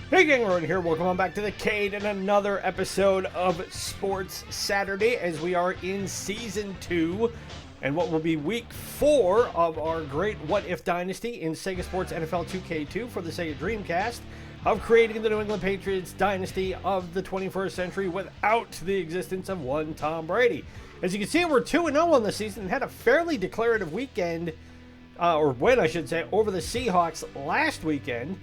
Hey gang, Rowan here. Welcome on back to the Cade and another episode of Sports Saturday as we are in Season 2 and what will be Week 4 of our great What If Dynasty in Sega Sports NFL 2K2 for the Sega Dreamcast of creating the New England Patriots dynasty of the 21st century without the existence of one Tom Brady. As you can see, we're 2-0 on the season and had a fairly declarative weekend, or win I should say, over the Seahawks last weekend.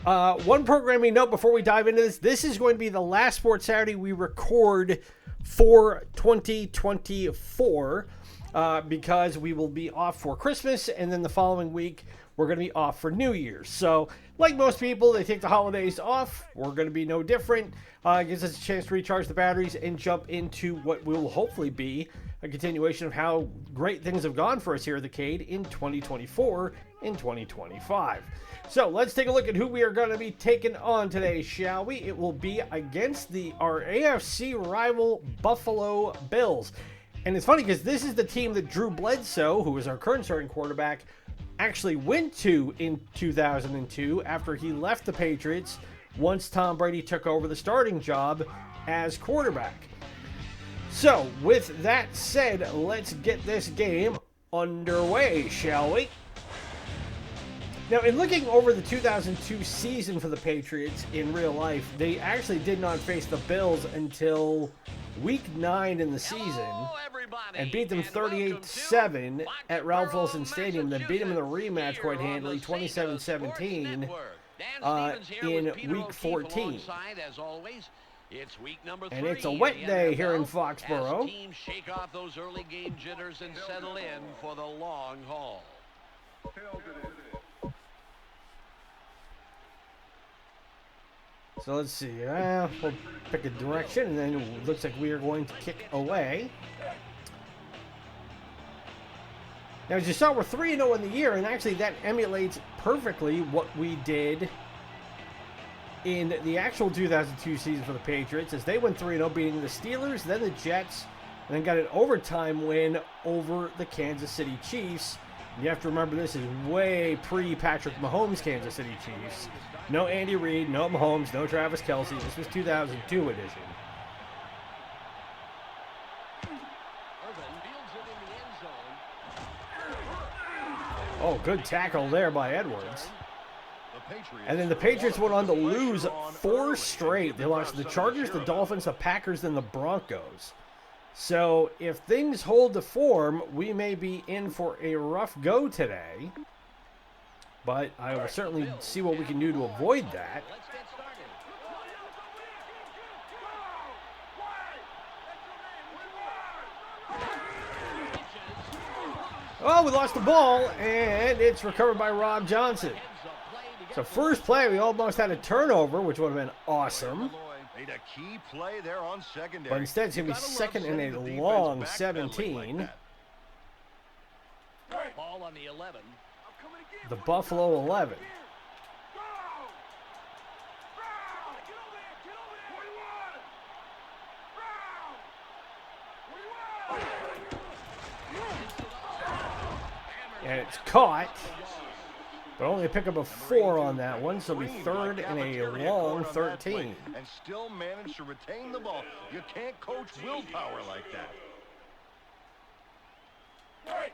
One programming note before we dive into this. This is going to be the last Sports Saturday we record for 2024 because we will be off for Christmas, and then the following week we're going to be off for New Year's. So, like most people, they take the holidays off. We're going to be no different. It gives us a chance to recharge the batteries and jump into what will hopefully be a continuation of how great things have gone for us here at the Cade in 2024 and 2025. So let's take a look at who we are going to be taking on today, shall we? It will be against our AFC rival Buffalo Bills. And it's funny because this is the team that Drew Bledsoe, who is our current starting quarterback, actually went to in 2002 after he left the Patriots once Tom Brady took over the starting job as quarterback. So, with that said, let's get this game underway, shall we? Now, in looking over the 2002 season for the Patriots in real life, they actually did not face the Bills until Week 9 in the season and beat them 38-7 at Ralph Wilson Stadium, then beat them in the rematch quite handily, 27-17 in Week 14. And it's a wet day here in Foxboro. Teams shake off those early game jitters and settle in for the long haul. So let's see. We'll pick a direction, and then it looks like we are going to kick away. Now, as you saw, we're 3-0 in the year, and actually that emulates perfectly what we did in the actual 2002 season for the Patriots, as they went 3-0, beating the Steelers, then the Jets, and then got an overtime win over the Kansas City Chiefs. You have to remember, this is way pre-Patrick Mahomes Kansas City Chiefs. No Andy Reid, no Mahomes, no Travis Kelce. This was 2002 edition. Oh, good tackle there by Edwards. And then the Patriots went on to lose 4 straight. They lost to the Chargers, the Dolphins, the Packers, and the Broncos. So if things hold to form, we may be in for a rough go today. But I will certainly see what we can do to avoid that. Oh, we lost the ball, and it's recovered by Rob Johnson. So first play, we almost had a turnover, which would have been awesome. But instead, it's going to be second and a long 17. Ball on the 11. The Buffalo 11. And it's caught, but only a pickup of 4 on that one, so it'll be third and a long 13. And still manage to retain the ball. You can't coach willpower like that.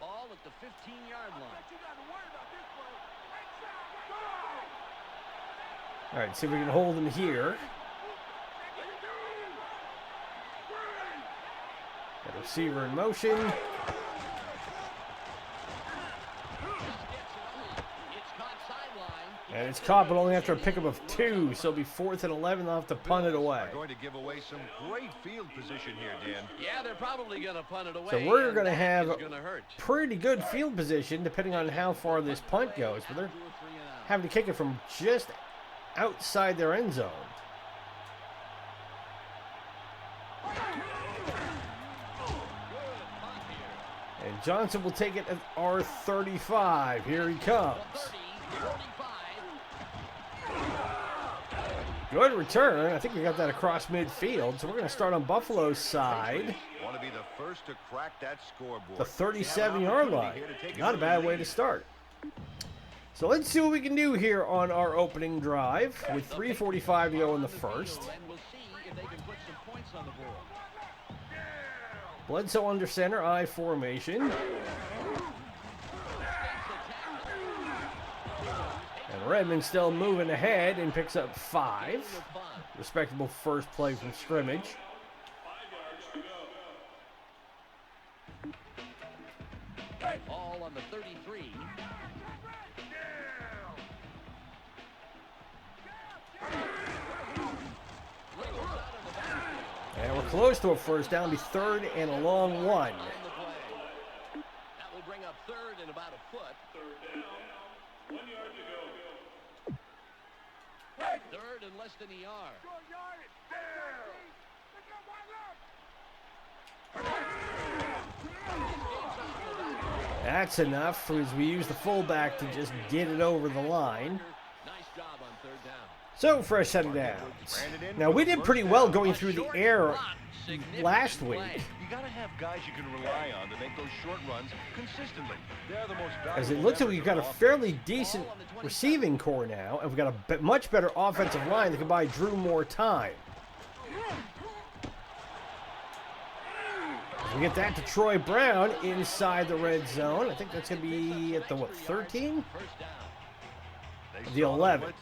Ball at the 15-yard line. All right, see if we can hold him here. Got a receiver in motion. And it's caught, but only after a pickup of 2, so it'll be 4th and 11. They'll have to punt it away. Going to give away some great field position here, Dan. Yeah, they're probably going to punt it away. So we're going to have pretty good field position, depending on how far this punt goes. But they're having to kick it from just outside their end zone. And Johnson will take it at our 35. Here he comes. Good return. I think we got that across midfield. So we're going to start on Buffalo's side. Want to be the first to crack that scoreboard. The 37-yard line. Not a bad way to start. So let's see what we can do here on our opening drive with 3:45 to go in the first. And we'll see if they can put some points on the board. Bledsoe under center, I formation. And Redmond still moving ahead and picks up 5. Respectable first play from scrimmage. All on the 33. And we're close to a first down, be 3rd and a long 1. That will bring up 3rd and about a foot. 3rd and less than a yard. That's enough as we use the fullback to just get it over the line. Nice job on 3rd down. So, fresh set of downs. Now, we did pretty well going through the air last week. You gotta have guys you can rely on to make those short runs consistently. They're the most valuable. As it looks like we've got a fairly decent receiving core now, and we've got a much better offensive line that can buy Drew more time. We get that to Troy Brown inside the red zone. I think that's going to be at the, 13? The 11.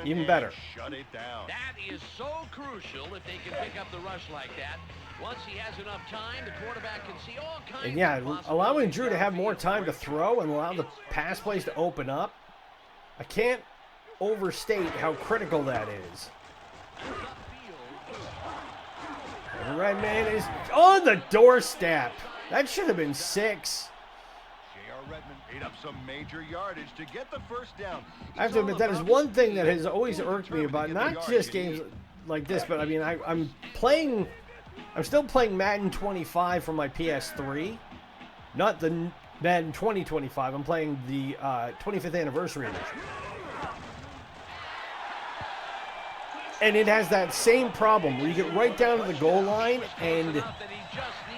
Even better. Shut it down. That is so crucial if they can pick up the rush like that. Once he has enough time, the quarterback can see all kinds And yeah, of possibilities. allowing Drew to have more time to throw and allow the pass plays to open up, I can't overstate how critical that is. And the red man is on the doorstep. That should have been 6. J.R. Redmond ate up some major yardage to get the first down. I have to admit, that is one thing that has always irked me about not just games like this, but I mean, I'm still playing Madden 25 for my PS3, not the Madden 2025. I'm playing the 25th anniversary edition. And it has that same problem where you get right down to the goal line, and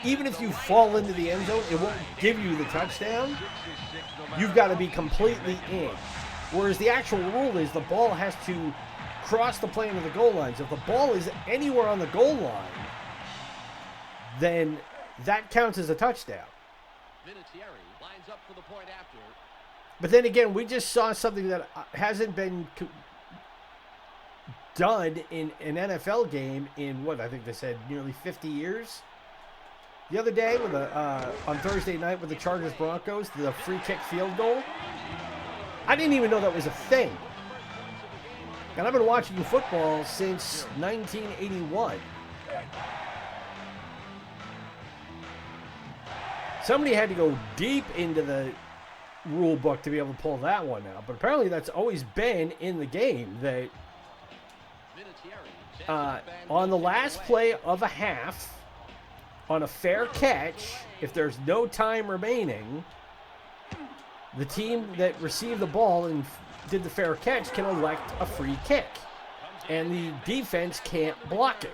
even if you fall into the end zone, it won't give you the touchdown. You've got to be completely in. Whereas the actual rule is the ball has to cross the plane of the goal line. So if the ball is anywhere on the goal line, then that counts as a touchdown. Lines up for the point after. But then again, we just saw something that hasn't been done in an NFL game in, what I think they said, nearly 50 years. The other day, with on Thursday night with the Chargers-Broncos, the free kick field goal, I didn't even know that was a thing. And I've been watching football since 1981. Somebody had to go deep into the rule book to be able to pull that one out. But apparently that's always been in the game, that on the last play of a half, on a fair catch, if there's no time remaining, the team that received the ball and did the fair catch can elect a free kick. And the defense can't block it.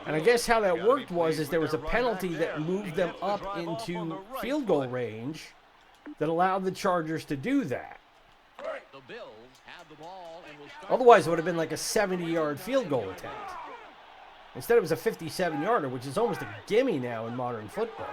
And I guess how that worked was there was a penalty that moved them up into field goal range that allowed the Chargers to do that. The Bills have the ball and will start. Otherwise, it would have been like a 70-yard field goal attempt. Instead, it was a 57-yarder, which is almost a gimme now in modern football.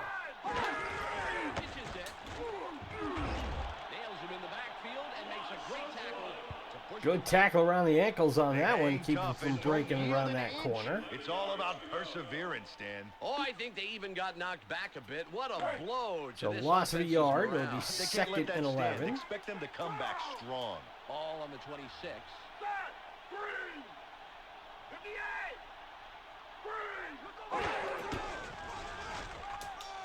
Good tackle around the ankles on that one, keep him from breaking around that corner. It's all about perseverance, Dan. Oh, I think they even got knocked back a bit. What a blow to So this loss of a offensive yard. morale. It'll be They can't let 2nd that and stand. 11. Expect them to come back strong. All on the 26.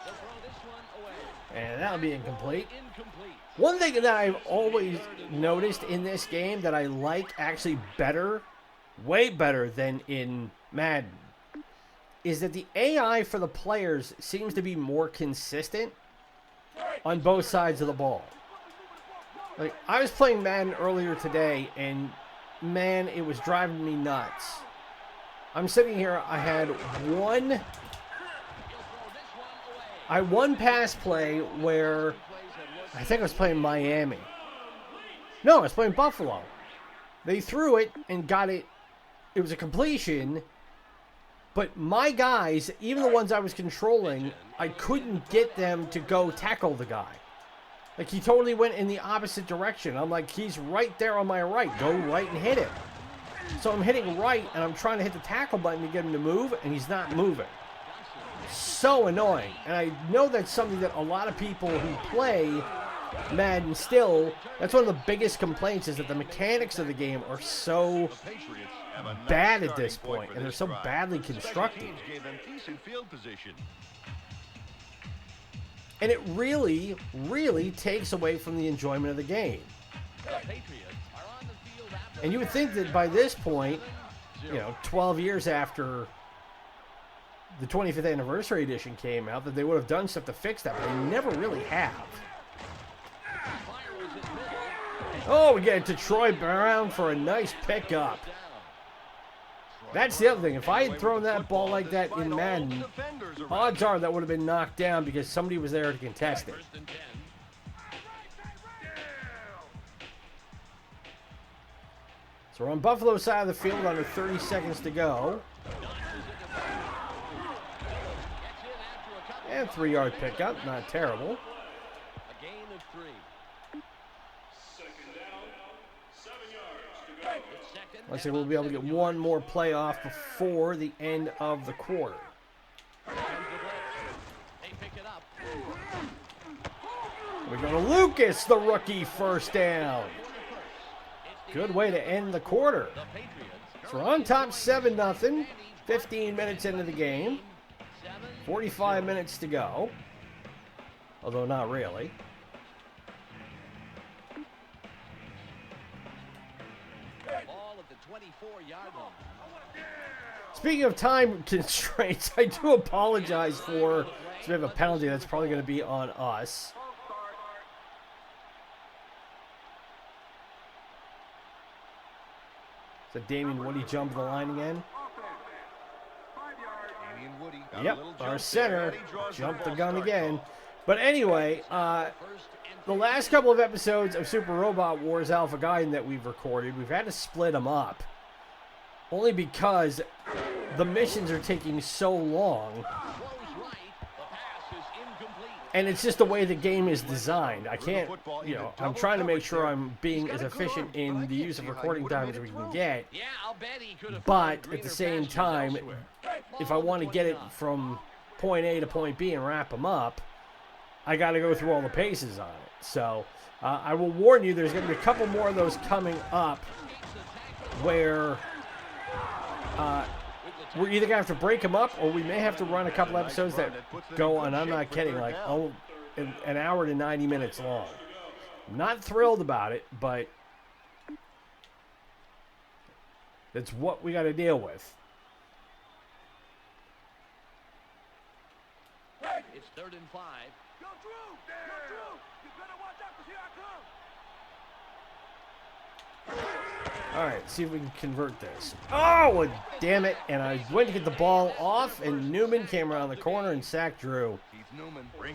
They'll throw this one away. And that'll be incomplete. Incomplete. One thing that I've always noticed in this game that I like actually better, way better than in Madden, is that the AI for the players seems to be more consistent on both sides of the ball. Like, I was playing Madden earlier today, and man, it was driving me nuts. I'm sitting here, I had one pass play where I think I was playing Miami. No, I was playing Buffalo. They threw it and got it. It was a completion. But my guys, even the ones I was controlling, I couldn't get them to go tackle the guy. Like, he totally went in the opposite direction. I'm like, he's right there on my right. Go right and hit him. So I'm hitting right, and I'm trying to hit the tackle button to get him to move, and he's not moving. So annoying. And I know that's something that a lot of people who play Madden still, that's one of the biggest complaints, is that the mechanics of the game are so bad at this point, and they're so badly constructed. And it really, really takes away from the enjoyment of the game. And you would think that by this point, 12 years after the 25th anniversary edition came out, that they would have done stuff to fix that, but they never really have. Oh, we get it to Troy Brown for a nice pickup. That's the other thing. If I had thrown that ball like that in Madden, odds are that would have been knocked down because somebody was there to contest it. So we're on Buffalo's side of the field, under 30 seconds to go. And 3-yard pickup, not terrible. A gain of 3. Second down, 7 yards to go. Let's see, we'll be able to get one more play off before the end of the quarter. They pick it up. We go to Lucas, the rookie, first down. Good way to end the quarter. So we're on top 7-0. 15 minutes into the game. 45 minutes to go. Although not really. Ball at the 24-yard line. Speaking of time constraints, I do apologize for we have a penalty that's probably going to be on us. So Damian Woody jumped the line again. Yep, our center jumped the gun again. But anyway, the last couple of episodes of Super Robot Wars Alpha Gaiden that we've recorded, we've had to split them up. Only because the missions are taking so long. And it's just the way the game is designed. I can't, I'm trying to make sure I'm being as efficient in the use of recording time as we can get. But at the same time, if I want to get it from point A to point B and wrap them up, I got to go through all the paces on it. So I will warn you, there's going to be a couple more of those coming up where we're either going to have to break them up, or we may have to run a couple episodes that go on, I'm not kidding, like an hour to 90 minutes long. I'm not thrilled about it, but that's what we got to deal with. It's 3rd and 5. Go through! Go through! You better watch out, because here I come! All right, see if we can convert this. Oh, damn it. And I went to get the ball off, and Newman came around the corner and sacked Drew.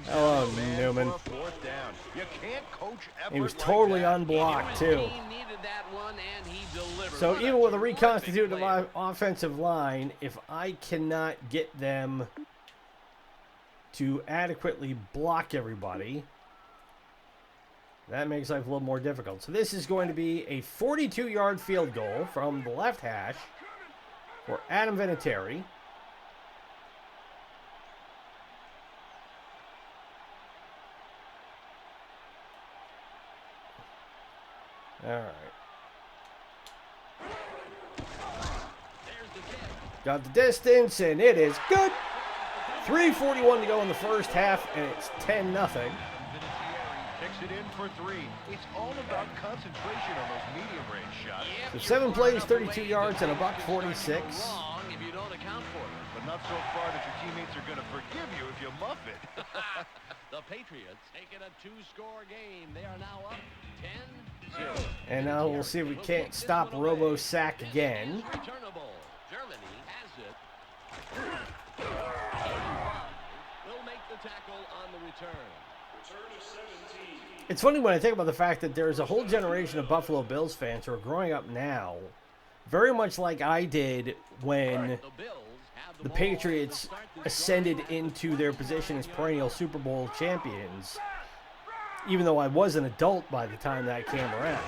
Hello, Newman. He was totally unblocked, too. So even with a reconstituted offensive line, if I cannot get them to adequately block everybody, that makes life a little more difficult. So this is going to be a 42-yard field goal from the left hash for Adam Vinatieri. All right. Got the distance, and it is good. 3:41 to go in the first half, and it's 10-0. Kicks it in for 3. It's all about concentration on those medium range shots. So 7 plays, 32 yards, and $146. If you don't account for it. But not so far that your teammates are going to forgive you if you muff it. The Patriots taking a 2-score game. They are now up 10-0. And now we'll see if we can't stop Robosack again. Returnable. Germany has it. Will make the tackle on the return. Return of 17. It's funny when I think about the fact that there's a whole generation of Buffalo Bills fans who are growing up now, very much like I did when the Patriots ascended into their position as perennial Super Bowl champions, even though I was an adult by the time that came around.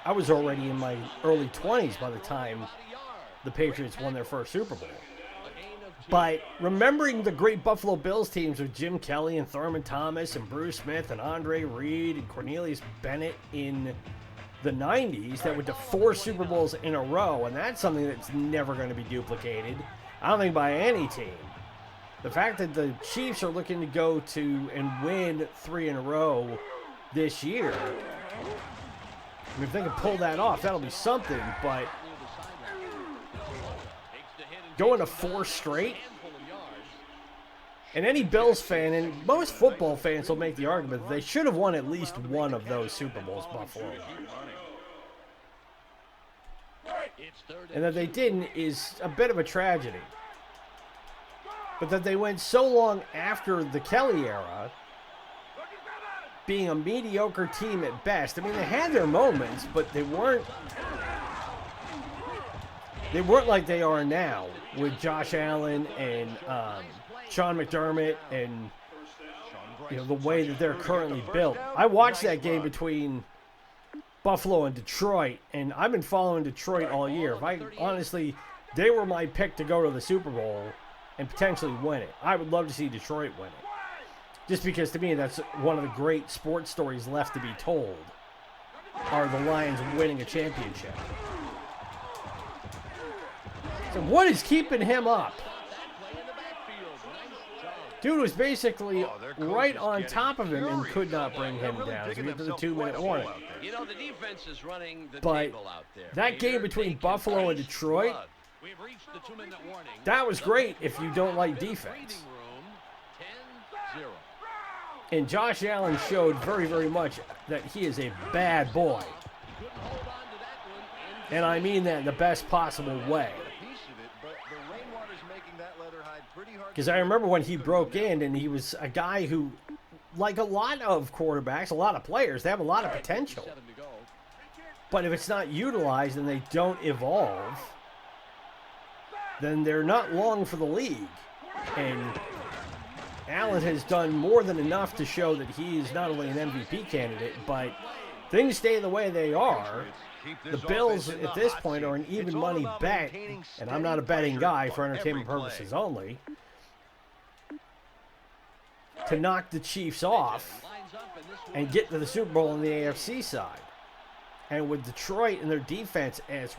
I was already in my early 20s by the time the Patriots won their first Super Bowl. But remembering the great Buffalo Bills teams with Jim Kelly and Thurman Thomas and Bruce Smith and Andre Reed and Cornelius Bennett in the 90s that went to 4 Super Bowls in a row, and that's something that's never going to be duplicated, I don't think, by any team. The fact that the Chiefs are looking to go to and win 3 in a row this year, I mean, if they can pull that off, that'll be something, but going to 4 straight, and any Bills fan, and most football fans will make the argument that they should have won at least one of those Super Bowls, Buffalo. And that they didn't is a bit of a tragedy. But that they went so long after the Kelly era, being a mediocre team at best. I mean, they had their moments, but they weren't like they are now with Josh Allen and Sean McDermott and the way that they're currently built. I watched that game between Buffalo and Detroit, and I've been following Detroit all year. Honestly, they were my pick to go to the Super Bowl and potentially win it. I would love to see Detroit win it. Just because, to me, that's one of the great sports stories left to be told, are the Lions winning a championship. So what is keeping him up? Dude was basically right on top of him and could not bring him down. So we get to the 2-minute warning. You know, the defense is running the But table out there. that game between Buffalo and Detroit, We've reached the 2-minute warning. that was great if you don't like defense. 10-0. And Josh Allen showed very, very much that he is a bad boy. And I mean that in the best possible way. Because I remember when he broke in, and he was a guy who, like a lot of quarterbacks, a lot of players, they have a lot of potential. But if it's not utilized and they don't evolve, then they're not long for the league. And Allen has done more than enough to show that he is not only an MVP candidate, but things stay the way they are. The Bills, at this point, are an even money bet, and I'm not a betting guy for entertainment purposes only, to knock the Chiefs off and get to the Super Bowl on the AFC side. And with Detroit and their defense as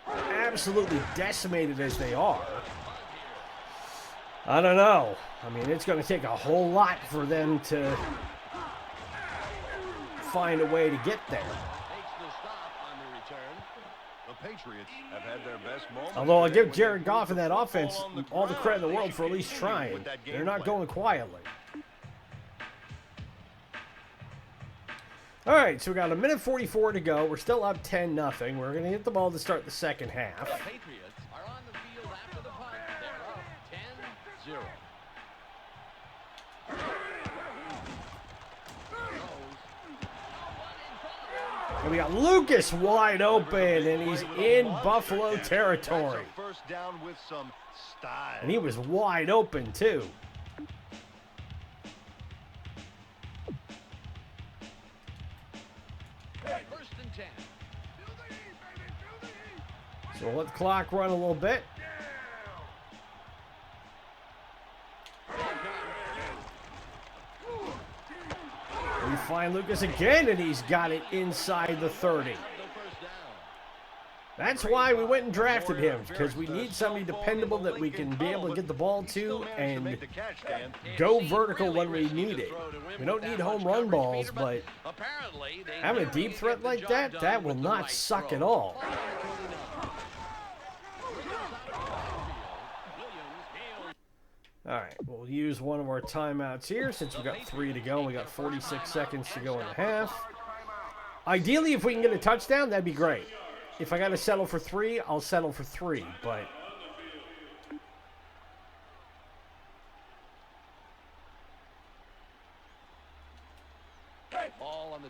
absolutely decimated as they are, I don't know. I mean, it's going to take a whole lot for them to find a way to get there. Although I'll give Jared Goff and that offense all the credit in the world for at least trying. They're not going quietly. All right, so we got 1:44 to go. We're still up 10-0. We're going to get the ball to start the second half. The Patriots are on the field after the punt. They're up 10-0. And we got Lucas wide open, and he's in Buffalo territory. And he was wide open, too. First and 10. So we'll let the clock run a little bit. We find Lucas again, and he's got it inside the 30. That's why we went and drafted him, because we need somebody dependable that we can be able to get the ball to and go vertical when we need it. We don't need home run balls, but having a deep threat like that, that will not suck at all. All right, we'll use one of our timeouts here since we've got 3 to go. We got 46 seconds to go in the half. Ideally, if we can get a touchdown, that'd be great. If I got to settle for 3, I'll settle for 3, but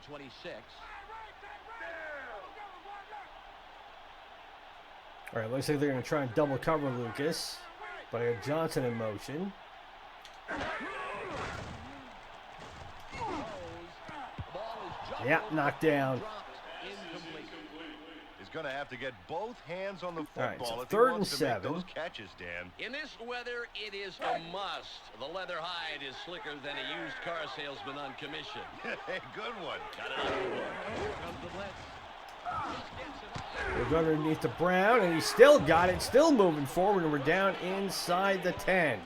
26. All right, looks like they're going to try and double cover Lucas. But I have Johnson in motion. Yeah, knocked down. He's going to have to get both hands on the football. All right, so if he third and wants to make 7. those catches, Dan. In this weather, it is a must. The leather hide is slicker than a used car salesman on commission. Hey, good one. Got it on the board. Here comes the blitz. We're going underneath to Brown, and he still got it, still moving forward, and we're down inside the 10.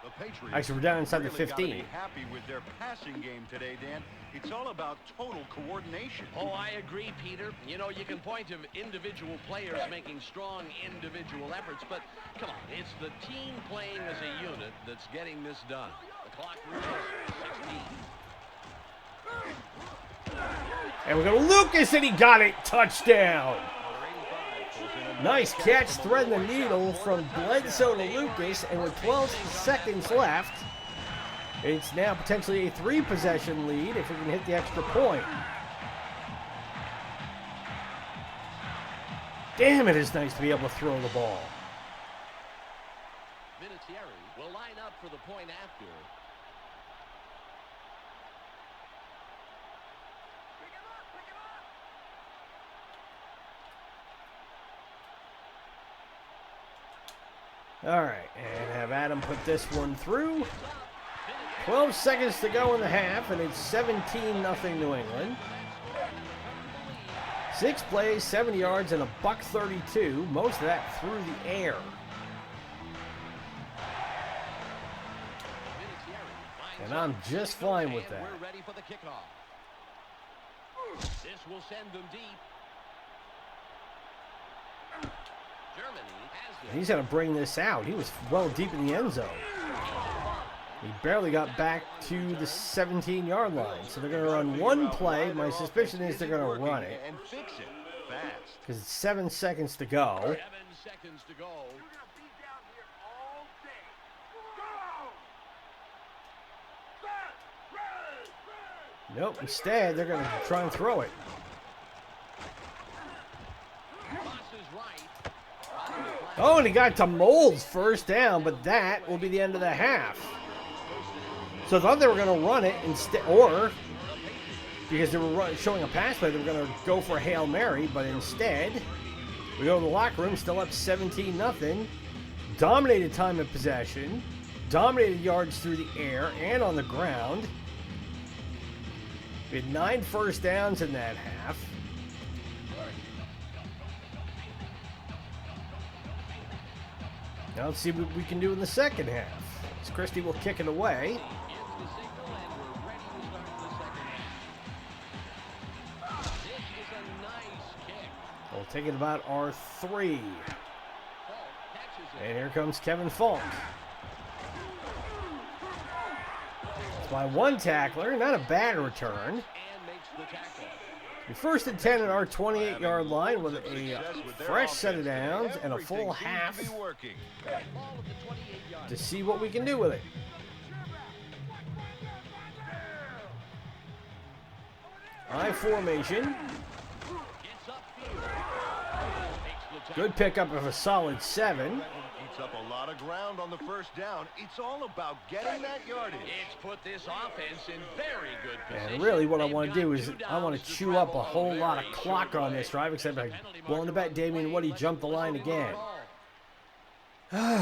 The Patriots Actually, we're down inside the really gotta 15. be happy with their passing game today, Dan. It's all about total coordination. Oh, I agree, Peter. You know, you can point to individual players making strong individual efforts, but come on, it's the team playing as a unit that's getting this done. The clock rules 16. And we go to Lucas, and he got it. Touchdown. Nice catch, threading the needle from Bledsoe to Lucas, and with 12 seconds left, it's now potentially a 3-possession lead if we can hit the extra point. Damn, it is nice to be able to throw the ball. Vinatieri will line up for the point after. All right, and have Adam put this one through. 12 seconds to go in the half, and it's 17-0 New England. 6 plays, 70 yards, and a $132. Most of that through the air. And I'm just fine with that. We're ready for the kickoff. This will send them deep. Germany has And he's going to bring this out. He was well deep in the end zone. He barely got back to the 17-yard line. So they're going to run one play. My suspicion is they're going to run it. And fix it fast. Because it's 7 seconds to go. 7 seconds to go. You're gonna be down here all day. Go! Set! Ready! Nope, instead they're going to try and throw it. Crosses right. Oh, and he got to Mold's first down, but that will be the end of the half. So I thought they were going to run it instead, or because they were showing a pass play, they were going to go for a Hail Mary, but instead, we go to the locker room, still up 17-0. Dominated time of possession, dominated yards through the air and on the ground. We had 9 first downs in that half. Now let's see what we can do in the second half. As Christie will kick it away. We'll take it about our 3. And here comes Kevin Falk. It's by 1 tackler, not a bad return. The first and 10 at our 28-yard line with a fresh set of downs and a full half to see what we can do with it. I formation. Good pickup of a solid 7. Eats up a lot of ground on the first down. It's all about getting that yardage. It's put this offense in very good position. And really what I want to do is I want to chew up a whole lot of clock on this drive, except I'm willing to bet Damian Woody jumped the line again. Number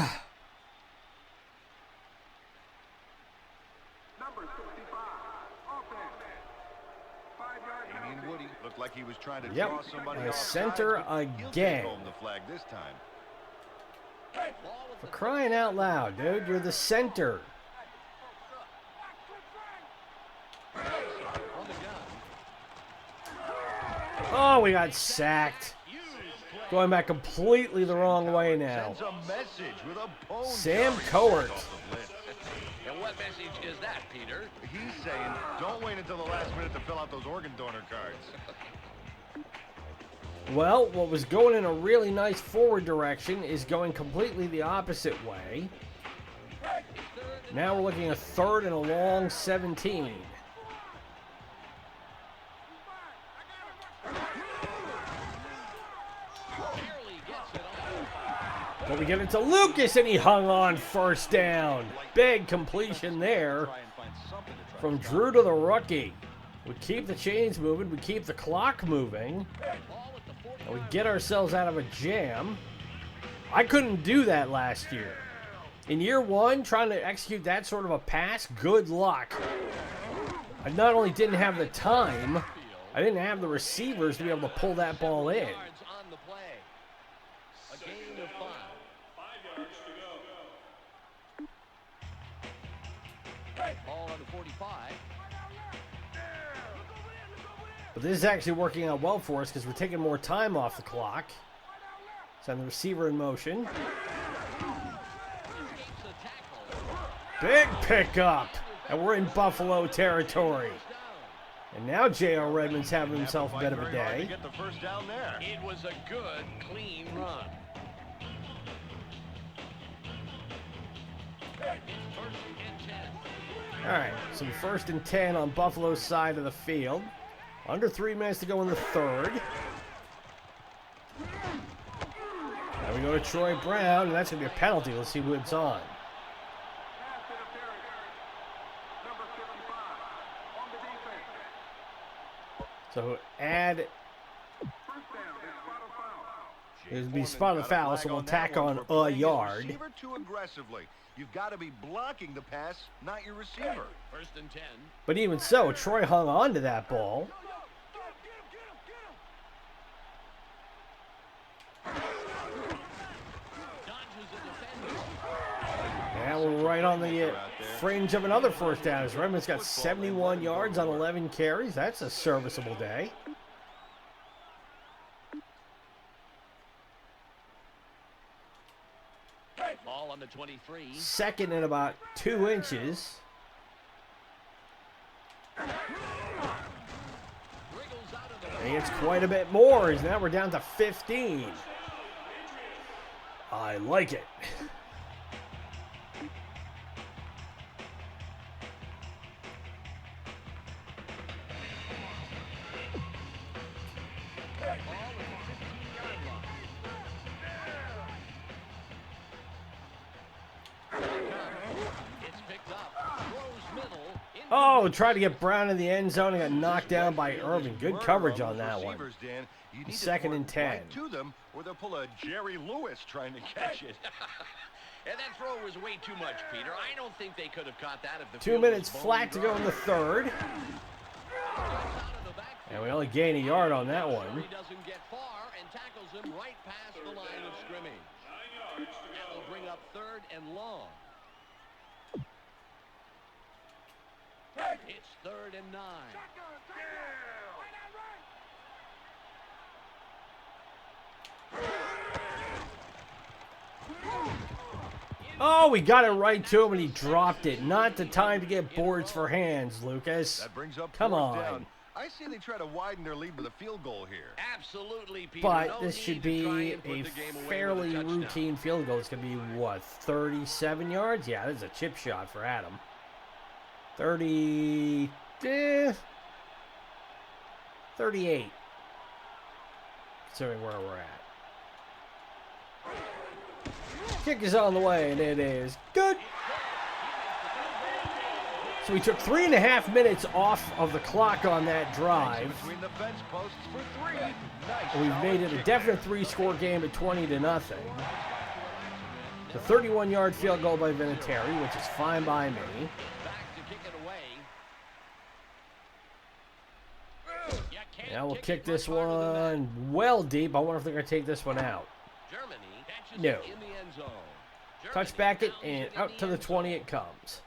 65. Offense. 5-yard Damian Woody looked like he was trying to Yep, draw somebody a off center sides, but he'll again. take home the flag this time. For crying out loud, dude, you're the center. Oh, we got sacked. Going back completely the wrong way now. Sends a message with a bone Sam jarring Coert. off the blitz. And what message is that, Peter? He's saying, don't wait until the last minute to fill out those organ donor cards. Well, what was going in a really nice forward direction is going completely the opposite way. Now we're looking at 3rd and a long 17. But we get it to Lucas, and he hung on first down. Big completion there from Drew to the rookie. We keep the chains moving. We keep the clock moving. And we get ourselves out of a jam. I couldn't do that last year. In year one, trying to execute that sort of a pass, good luck. I not only didn't have the time, I didn't have the receivers to be able to pull that ball in. But this is actually working out well for us because we're taking more time off the clock. Send the receiver in motion. Big pickup. And we're in Buffalo territory. And now J.R. Redmond's having himself a bit of a day. It was a good, clean run. All right, so 1st and 10 on Buffalo's side of the field. Under 3 minutes to go in the third. Now we go to Troy Brown, and that's going to be a penalty. Let's see who it's on. So add, it would be spot of the foul, so we'll tack on a yard. Too aggressively. You've got to be blocking the pass, not your receiver. 1st and 10. But even so, Troy hung on to that ball. And we're right on the fringe of another first down. As Redmond's got 71 yards on 11 carries. That's a serviceable day. Ball on the 23. 2nd and about 2 inches. And it's quite a bit more, as now we're down to 15. I like it. Oh, tried to get Brown in the end zone and got knocked down by Irvin. Good coverage on that one. 2nd and 10. To them, or they'll pull a Jerry Lewis trying to catch it. And that throw was way too much, Peter. I don't think they could have caught that if the 2 minutes flat to go in the third. And we only gain a yard on that one. He doesn't get far and tackles him right past the line of scrimmage. That will bring up 3rd and long. It's 3rd and 9. Oh, we got it right to him and he dropped it. Not the time to get boards for hands, Lucas. That brings up Come 4th on. down. I see they try to widen their lead with a field goal here. Absolutely, Peter. But this should be a fairly routine field goal. It's going to be, what, 37 yards? Yeah, this is a chip shot for Adam. 38. Considering where we're at. Kick is on the way, and it is good. So we took 3.5 minutes off of the clock on that drive. Between the fence posts for 3. Nice. And we've made it a definite 3-score game at 20-0. The 31-yard field goal by Vinatieri, which is fine by me. Now we'll kick this one well deep. I wonder if they're going to take this one out. No. Touch back it, and out to the 20 it comes.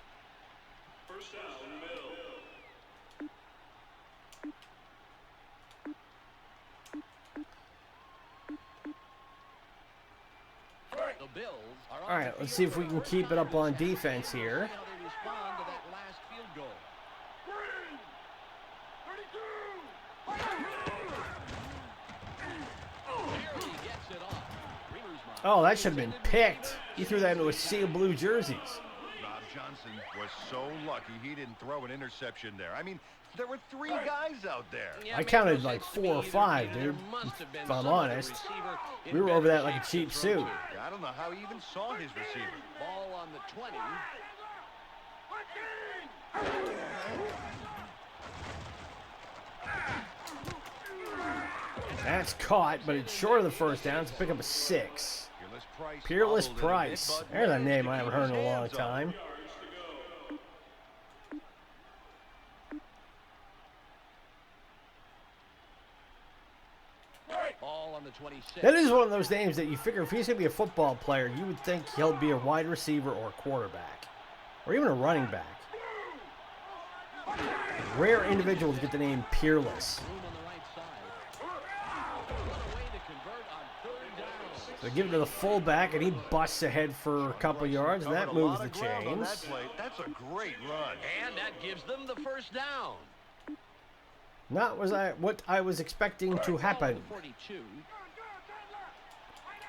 All right, let's see if we can keep it up on defense here. Oh, that should have been picked. He threw that into a sea of blue jerseys. Johnson was so lucky he didn't throw an interception there. I mean, there were 3 guys out there. Yeah, I counted like 4 or 5, dude. If I'm honest. We were over that like a cheap suit. I don't know how he even saw his receiver. Ball on the 20. That's caught, but it's short of the first down. To pick up a 6. Peerless Price. There's a name I haven't heard in a long time. Ball on the 26. That is one of those names that you figure if he's going to be a football player, you would think he'll be a wide receiver or a quarterback. Or even a running back. Rare individual to get the name Peerless. So give it to the fullback, and he busts ahead for a couple yards, and that moves the chains. That's a great run. And that gives them the first down. Not what I was expecting to happen. 42.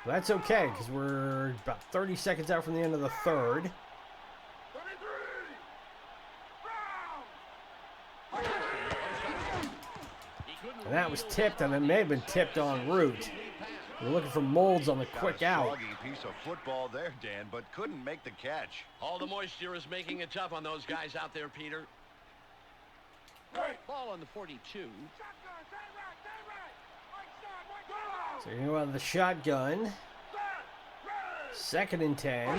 That's okay, because we're about 30 seconds out from the end of the third. And that was tipped, and it may have been tipped en route. We're looking for molds on the quick out. Soggy piece of football there, Dan, but couldn't make the catch. All the moisture is making it tough on those guys out there, Peter. Ball on the 42. So you go out of the shotgun. 2nd and 10.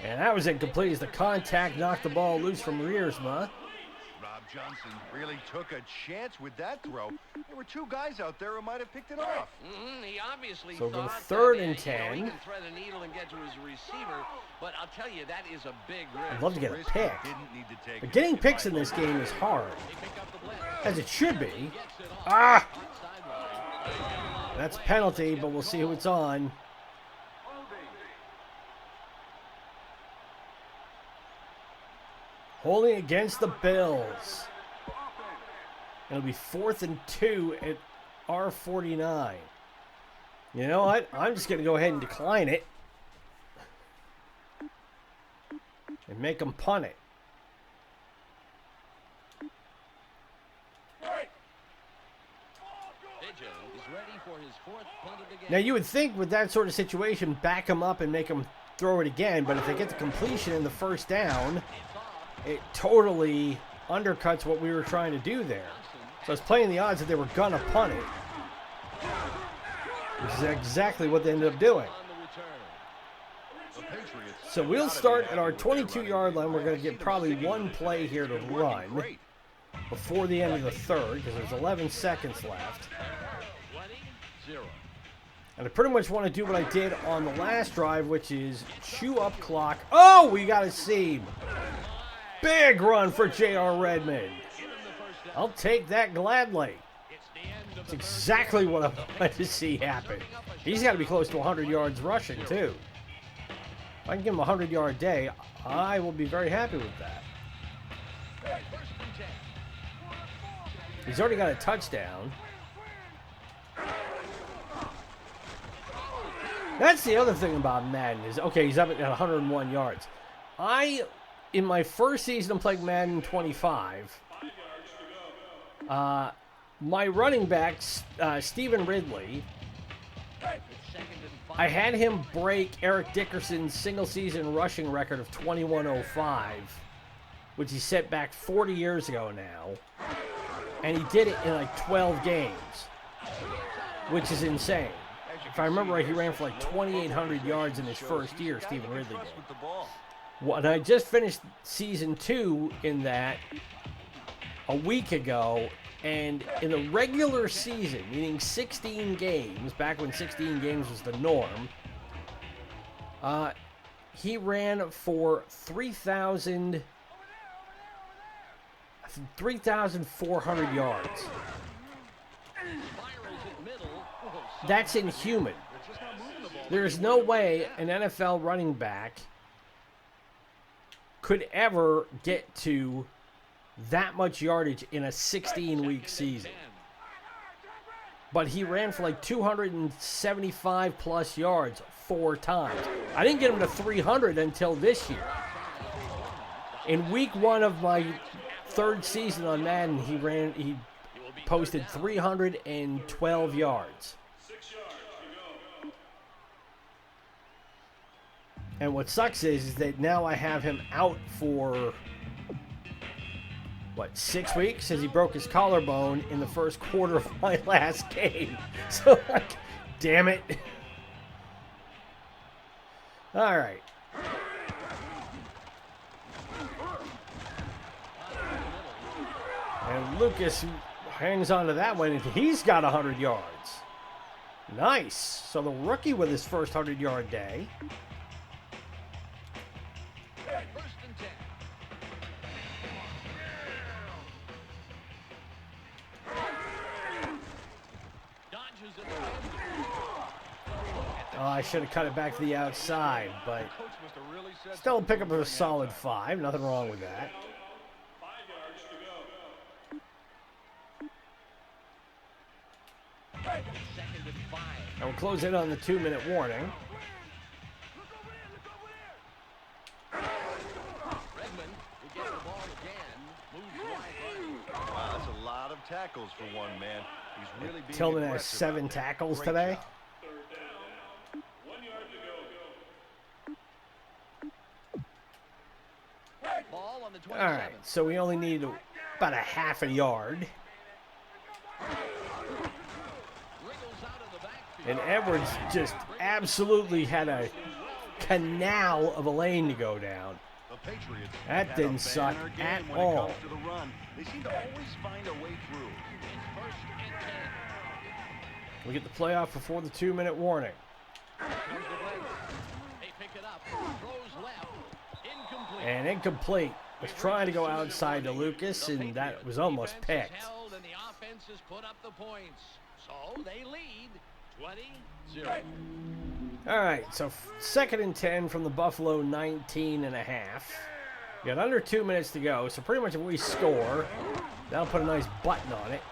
And that was incomplete as the contact knocked the ball loose from Riersma. Rob Johnson really took a chance with that throw. There were 2 guys out there who might have picked it off. He obviously So thought the 3rd that, and he 10. can thread a needle and get to his receiver, but I'll tell you, that is a big risk. I'd love to get a pick. Didn't need to take But it. getting picks in this game is hard, They pick up the blitz. as it should be. Gets it off. Ah! Sideline. That's a penalty, but we'll see who it's on. Holding against the Bills. It'll be 4th and 2 at R49. You know what? I'm just going to go ahead and decline it. And make them punt it. Now, you would think with that sort of situation, back them up and make them throw it again. But if they get the completion in the first down, it totally undercuts what we were trying to do there. So I was playing the odds that they were going to punt it. Which is exactly what they ended up doing. So we'll start at our 22-yard line. We're going to get probably one play here to run before the end of the third because there's 11 seconds left. And I pretty much want to do what I did on the last drive, which is chew up clock. Oh, we got a seam. Big run for J.R. Redmond. I'll take that gladly. That's exactly what I wanted to see happen. He's got to be close to 100 yards rushing, too. If I can give him a 100-yard day, I will be very happy with that. He's already got a touchdown. That's the other thing about Madden is, okay, he's up at 101 yards. In my first season of playing Madden 25, my running back, Stephen Ridley, I had him break Eric Dickerson's single-season rushing record of 21:05, which he set back 40 years ago now. And he did it in like 12 games, which is insane. If I remember right, he ran for like 2,800 yards in his first year, Stephen Ridley did. Well, and I just finished season 2 in that a week ago, and in the regular season, meaning 16 games, back when 16 games was the norm, he ran for 3,400 yards. That's inhuman. There is no way an NFL running back could ever get to that much yardage in a 16-week season. but he ran for like 275 plus yards 4 times. I didn't get him to 300 until this year. In week 1 of my 3rd season on Madden, he posted 312 yards. 6 yards to go. And what sucks is that now I have him out for, 6 weeks? Since he broke his collarbone in the first quarter of my last game. So, like, damn it. All right. And Lucas hangs on to that one, and he's got 100 yards. Nice. So the rookie with his first 100-yard day. First and 10. Dodges it. Oh, I should have cut it back to the outside, but Coach must have really said still pick up a solid 5. Nothing wrong with that. 5 yards to go. Second and 5. And we'll close in on the 2-minute warning. Redmond will get the ball again. Moves right. Wow, that's a lot of tackles for one man. He's really being Tillman has aggressive 7 out there. tackles Great today. job. 3rd down. 1 yard to go. Ball on the 27. All right, so we only need about a half a yard. Wriggles out of the backfield. And Edwards just absolutely had a canal of a lane to go down. The Patriots That had didn't a suck banner game at when all. It comes to the run. They seem to always find a way through. It's first and 10. We get the playoff before the 2-minute warning. Comes the blitz. They pick it up. Throws left. Incomplete. And incomplete. Was trying to go outside to Lucas, and that was almost Defense is picked. held and the offense has put up the points. So they lead 20-0. All right, so 2nd and 10 from the Buffalo 19.5. We got under 2 minutes to go, so pretty much if we score, that'll put a nice button on it.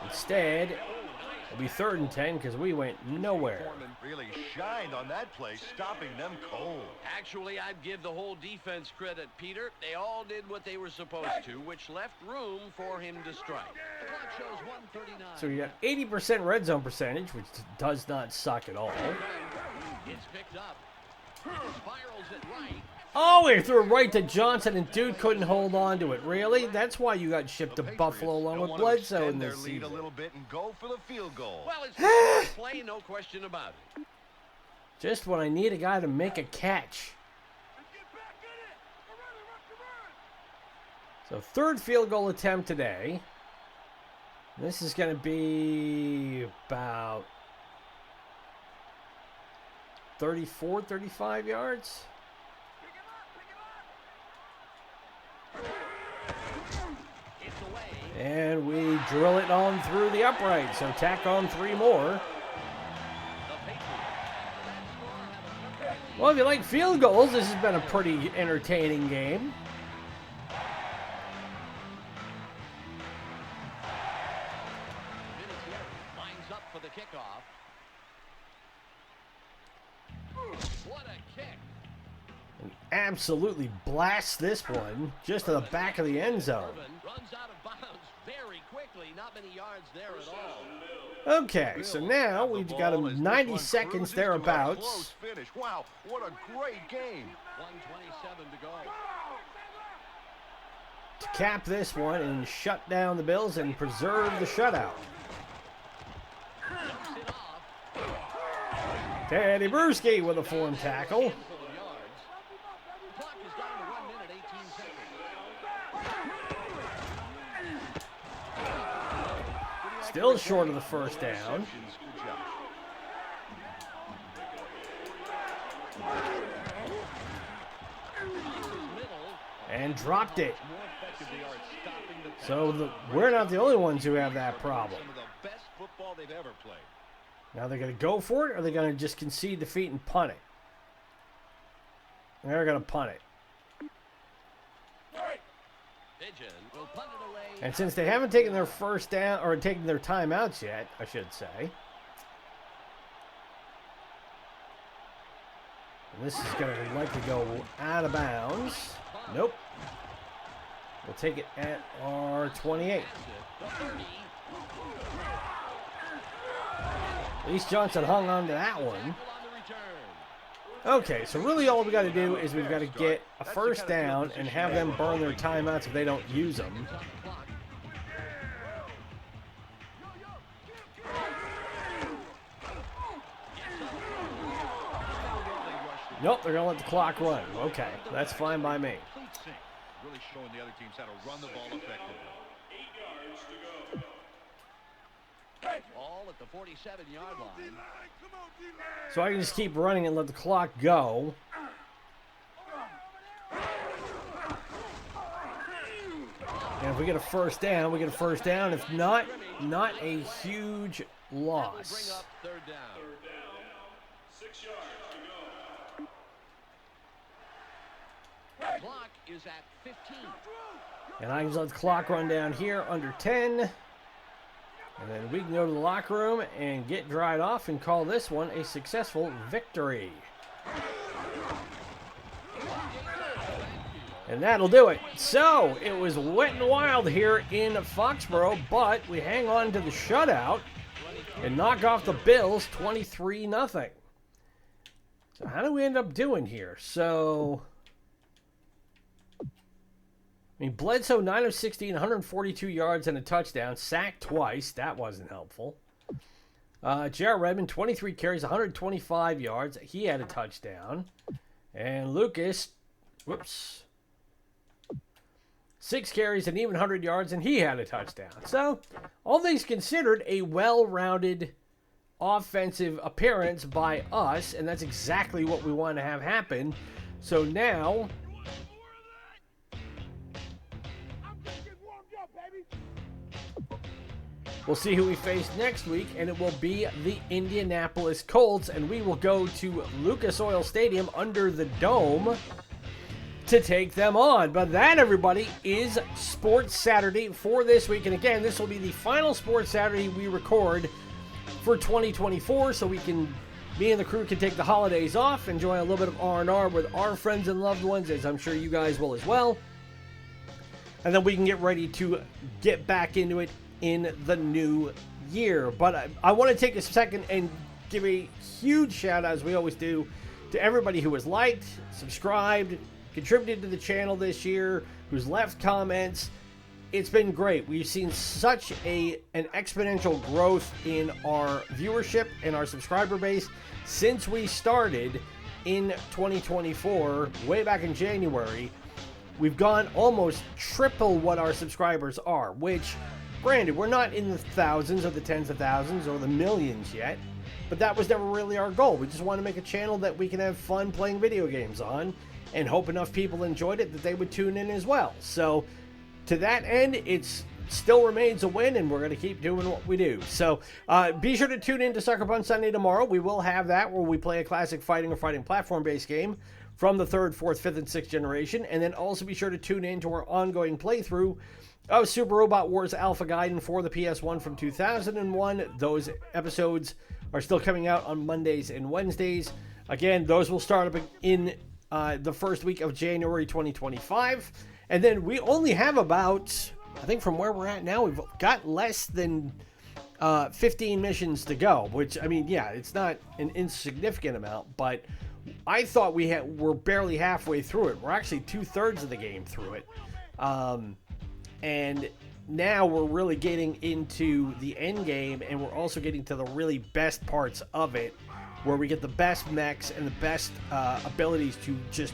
Instead, it'll be 3rd and 10 because we went nowhere. Foreman really shined on that play, stopping them cold. Actually, I'd give the whole defense credit, Peter. They all did what they were supposed to, which left room for him to strike. The clock shows 1:39. So you got 80% red zone percentage, which does not suck at all. It's picked up. Spirals it right. Oh, he threw it right to Johnson, and dude couldn't hold on to it. Really? That's why you got shipped to The Buffalo Patriots along don't with want to Bledsoe in extend this their lead a season. little bit and go for the field goal. Well, it's a play, no question about it. Just when I need a guy to make a catch. So 3rd field goal attempt today. This is going to be about 34, 35 yards. It's away. And we drill it on through the upright. So tack on 3 more. The Patriots. Well, if you like field goals, this has been a pretty entertaining game. Vinatieri lines up for the kickoff. What a kick. And absolutely blast this one just to the back of the end zone. Irvin runs out of bounds very quickly. Not many yards there at all. Okay, so now we've got Ball as this 90 one seconds cruises to a thereabouts. close finish. Wow, what a great game. 1:27 to go. To cap this one and shut down the Bills and preserve the shutout. Dumps it off. Teddy Bruschi with a form tackle. Handful of yards. The clock is down to 1 minute, 18 seconds. Still short of the first down. Good job. And dropped it. More effective they are at stopping the So we're not the only ones who have that problem. Some of the best football they've ever played. Now they're going to go for it, or they're going to just concede defeat and punt it? They're going to punt it. Pigeon will punt it away. And since they haven't taken their first down, or taken their timeouts yet, I should say. And this is going to likely go out of bounds. Nope. We'll take it at our 28. At least Johnson hung on to that one. Okay, so really all we got to do is we've got to get a first down and have them burn their timeouts if they don't use them. Nope, they're going to let the clock run. Okay, that's fine by me. Really showing the other teams how to run the ball effectively. 8 yards to go. Ball at the 47-yard line. So I can just keep running and let the clock go. And if we get a first down, we get a first down. If not, not a huge loss. Bring up third down. 6 yards to go. The clock is at 15. And I can just let the clock run down here under 10. And then we can go to the locker room and get dried off and call this one a successful victory. And that'll do it. So, it was wet and wild here in Foxboro, but we hang on to the shutout and knock off the Bills 23-0. So, how do we end up doing here? So, I mean, Bledsoe, 9 of 16, 142 yards and a touchdown. Sacked twice. That wasn't helpful. Jared Redmond, 23 carries, 125 yards. He had a touchdown. And Lucas, 6 carries and even 100 yards, and he had a touchdown. So, all things considered, a well-rounded offensive appearance by us, and that's exactly what we want to have happen. So now, we'll see who we face next week, and it will be the Indianapolis Colts, and we will go to Lucas Oil Stadium under the dome to take them on. But that, everybody, is Sports Saturday for this week. And again, this will be the final Sports Saturday we record for 2024, so me and the crew can take the holidays off, enjoy a little bit of R&R with our friends and loved ones, as I'm sure you guys will as well. And then we can get ready to get back into it in the new year. But I want to take a second and give a huge shout out, as we always do, to everybody who has liked, subscribed, contributed to the channel this year, who's left comments. It's been great. We've seen such an exponential growth in our viewership and our subscriber base since we started in 2024, way back in January. We've gone almost triple what our subscribers are, which, granted, we're not in the thousands or the tens of thousands or the millions yet, but that was never really our goal. We just want to make a channel that we can have fun playing video games on, and hope enough people enjoyed it that they would tune in as well. So, to that end, it still remains a win, and we're going to keep doing what we do. So, be sure to tune in to Sucker Punch Sunday tomorrow. We will have that, where we play a classic fighting or fighting platform-based game from the 3rd, 4th, 5th, and 6th generation. And then also be sure to tune in to our ongoing playthrough of Super Robot Wars Alpha Gaiden for the PS1 from 2001. Those episodes are still coming out on Mondays and Wednesdays. Again, those will start up in the first week of January 2025. And then we only have about, I think from where we're at now, we've got less than 15 missions to go, which, I mean, yeah, it's not an insignificant amount, but I thought we're barely halfway through it. We're actually 2/3 of the game through it. And now we're really getting into the end game, and we're also getting to the really best parts of it, where we get the best mechs and the best abilities to just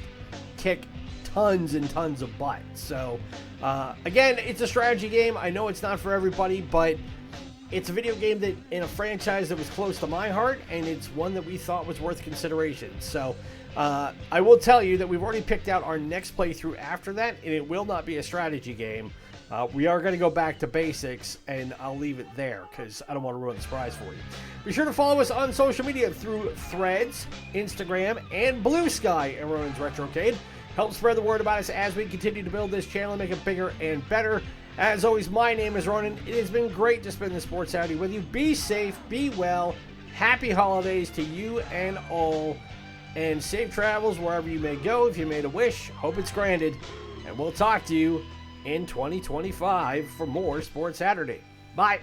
kick tons and tons of butt. So, again, it's a strategy game. I know it's not for everybody, but it's a video game that in a franchise that was close to my heart, and it's one that we thought was worth consideration. So, I will tell you that we've already picked out our next playthrough after that, and it will not be a strategy game. We are going to go back to basics, and I'll leave it there because I don't want to ruin the surprise for you. Be sure to follow us on social media through Threads, Instagram, and Blue Sky at Ronan's Retrocade. Help spread the word about us as we continue to build this channel and make it bigger and better. As always, my name is Ronan. It has been great to spend the Sports Saturday with you. Be safe, be well. Happy holidays to you and all. And safe travels wherever you may go. If you made a wish, hope it's granted. And we'll talk to you in 2025 for more Sports Saturday. Bye.